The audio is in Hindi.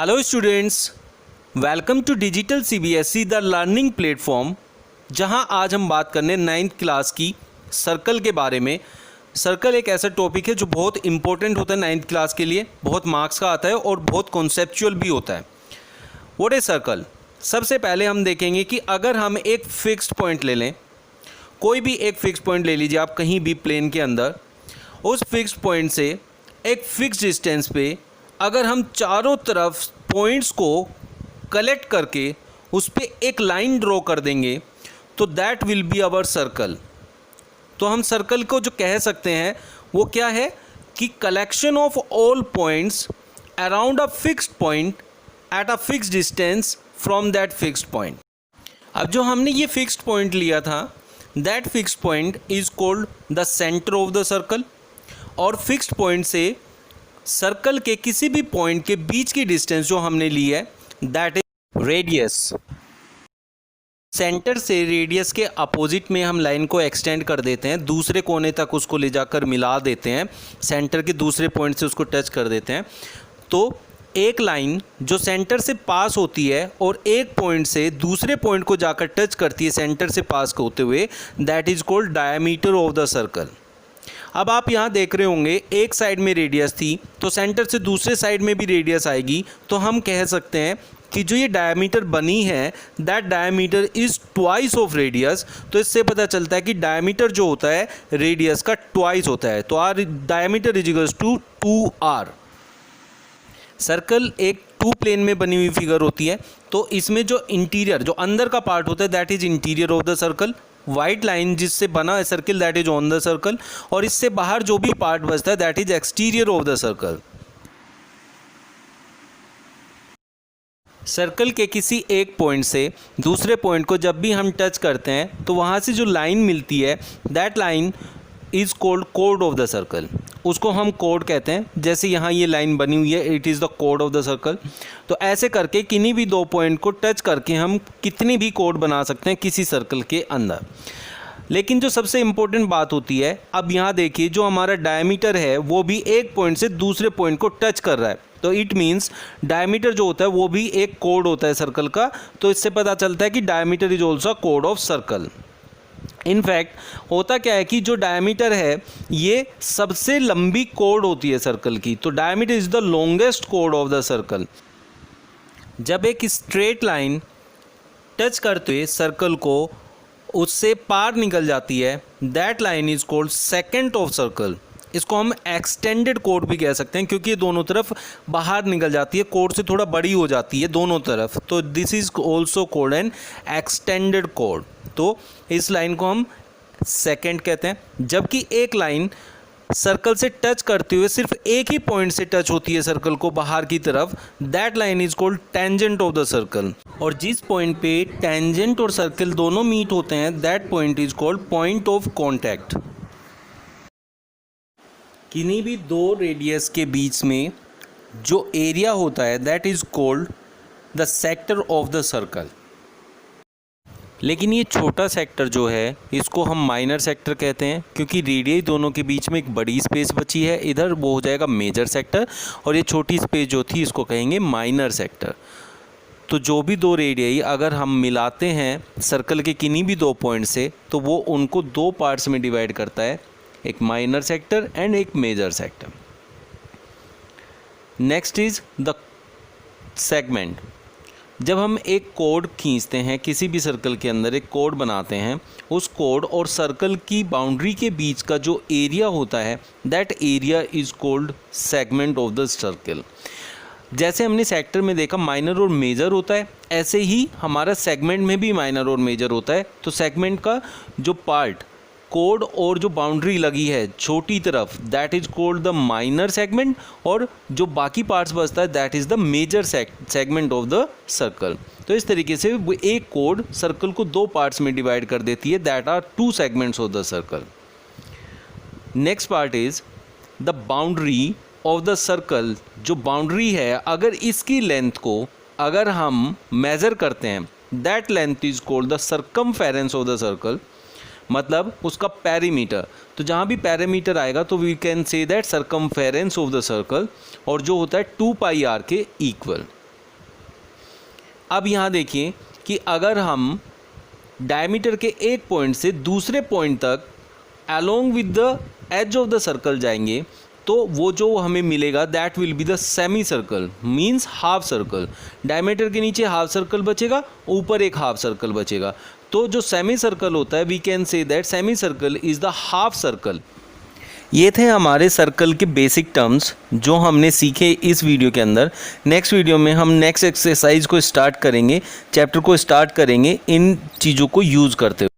Hello students, welcome to digital CBSE the learning platform. जहां आज हम बात करने 9th क्लास की सर्कल के बारे में। सर्कल एक ऐसा टॉपिक है जो बहुत इंपॉर्टेंट होता है 9th क्लास के लिए, बहुत मार्क्स का आता है और बहुत कॉन्सेप्चुअल भी होता है। What is circle? सबसे पहले हम देखेंगे कि अगर हम एक फिक्स्ड पॉइंट ले लें, कोई भी एक फिक्स्ड पॉइंट ले लीजिए आप कहीं भी प्लेन के अंदर, उस फिक्स्ड पॉइंट से एक फिक्स्ड डिस्टेंस पे अगर हम चारों तरफ पॉइंट्स को कलेक्ट करके उस पर एक लाइन ड्रॉ कर देंगे तो that will be our circle. तो हम सर्कल को जो कह सकते हैं वो क्या है कि collection of all points around a fixed point at a fixed distance from that fixed point. अब जो हमने ये फिक्स्ड पॉइंट लिया था, that fixed point is called the centre of the circle. और फिक्स्ड पॉइंट से सर्कल के किसी भी पॉइंट के बीच की डिस्टेंस जो हमने ली है दैट इज रेडियस। सेंटर से रेडियस के अपोजिट में हम लाइन को एक्सटेंड कर देते हैं, दूसरे कोने तक उसको ले जाकर मिला देते हैं, सेंटर के दूसरे पॉइंट से उसको टच कर देते हैं। तो एक लाइन जो सेंटर से पास होती है और एक पॉइंट से दूसरे पॉइंट को जाकर टच करती है सेंटर से पास होते हुए, that is called diameter of the circle. अब आप यहाँ देख रहे होंगे एक साइड में रेडियस थी तो सेंटर से दूसरे साइड में भी रेडियस आएगी, तो हम कह सकते हैं कि जो ये डायमीटर बनी है that diameter is twice of radius. तो इससे पता चलता है कि डायमीटर जो होता है रेडियस का ट्वाइस होता है। तो r diameter is equals to 2r। Circle एक टू प्लेन में बनी हुई फिगर होती है, तो इसमें जो इंटीरियर जो अंदर का पार्ट होता है that is interior of the circle. White line जिससे बना है circle that is on the circle, और इससे बाहर जो भी पार्ट बचता है that is exterior of the circle. Circle के किसी एक पॉइंट से दूसरे पॉइंट को जब भी हम टच करते हैं तो वहाँ से जो लाइन मिलती है that line is called code of the circle. उसको हम कोड कहते हैं। जैसे यहाँ ये लाइन बनी हुई है, it is the code of the circle. तो ऐसे करके किन्हीं भी दो पॉइंट को टच करके हम कितनी भी कोड बना सकते हैं किसी सर्कल के अंदर। लेकिन जो सबसे इम्पोर्टेंट बात होती है, अब यहाँ देखिए जो हमारा डायमीटर है वो भी एक पॉइंट से दूसरे पॉइंट को टच कर रहा है, तो इट मीन्स डायमीटर जो होता है वो भी एक कोड होता है सर्कल का। तो इससे पता चलता है कि diameter is also code of circle. In fact होता क्या है कि जो डायमीटर है ये सबसे लंबी कोड होती है सर्कल की। तो diameter is the longest code of the circle. जब एक स्ट्रेट लाइन टच करते हुए सर्कल को उससे पार निकल जाती है that line is called second of circle. इसको हम एक्सटेंडेड कोड भी कह सकते हैं क्योंकि ये दोनों तरफ बाहर निकल जाती है, कोड से थोड़ा बड़ी हो जाती है दोनों तरफ। तो this is also called an extended code. तो इस लाइन को हम सेकेंड कहते हैं। जबकि एक लाइन सर्कल से टच करते हुए सिर्फ एक ही पॉइंट से टच होती है सर्कल को बाहर की तरफ, that line is called tangent of the circle. और जिस पॉइंट पे टेंजेंट और सर्कल दोनों मीट होते हैं that point is called point of contact. किन्हीं भी दो रेडियस के बीच में जो एरिया होता है that is called the sector of the circle. लेकिन ये छोटा सेक्टर जो है इसको हम माइनर सेक्टर कहते हैं क्योंकि रेडियस दोनों के बीच में एक बड़ी स्पेस बची है, इधर वो हो जाएगा मेजर सेक्टर, और ये छोटी स्पेस जो थी इसको कहेंगे माइनर सेक्टर। तो जो भी दो रेडियस अगर हम मिलाते हैं सर्कल के किन्हीं भी दो पॉइंट से तो वो उनको दो पार्ट्स में डिवाइड करता है, एक माइनर सेक्टर एंड एक major sector. Next is the segment. जब हम एक कोड खींचते हैं किसी भी सर्कल के अंदर, एक कोड बनाते हैं, उस कोड और सर्कल की बाउंड्री के बीच का जो एरिया होता है that area is called segment of the circle. जैसे हमने सेक्टर में देखा माइनर और मेजर होता है, ऐसे ही हमारा सेगमेंट में भी माइनर और मेजर होता है। तो सेगमेंट का जो पार्ट कोड और जो बाउंड्री लगी है छोटी तरफ that is called the minor segment, और जो बाकी पार्ट्स बचता है that is the major segment of the circle. तो इस तरीके से वो एक कोड सर्कल को दो पार्ट्स में डिवाइड कर देती है, that are two segments of the circle. Next part is the boundary of the circle. जो बाउंड्री है अगर इसकी लेंथ को अगर हम मेज़र करते हैं that length is called the circumference of the circle, मतलब उसका पेरीमीटर। तो जहाँ भी पेरीमीटर आएगा तो we can say that circumference of the circle, और जो होता है 2 पाई r के इक्वल। अब यहाँ देखिए कि अगर हम डायमीटर के एक पॉइंट से दूसरे पॉइंट तक along with the edge of the circle जाएंगे तो वो जो हमें मिलेगा that will be the semi circle, means half circle. Diameter के नीचे हाफ सर्कल बचेगा, ऊपर एक हाफ सर्कल बचेगा। तो जो सेमी सर्कल होता है we can say that semi circle is the half circle. ये थे हमारे सर्कल के बेसिक टर्म्स जो हमने सीखे इस वीडियो के अंदर। नेक्स्ट वीडियो में हम नेक्स्ट एक्सरसाइज को स्टार्ट करेंगे, चैप्टर को स्टार्ट करेंगे इन चीज़ों को यूज़ करते हुए।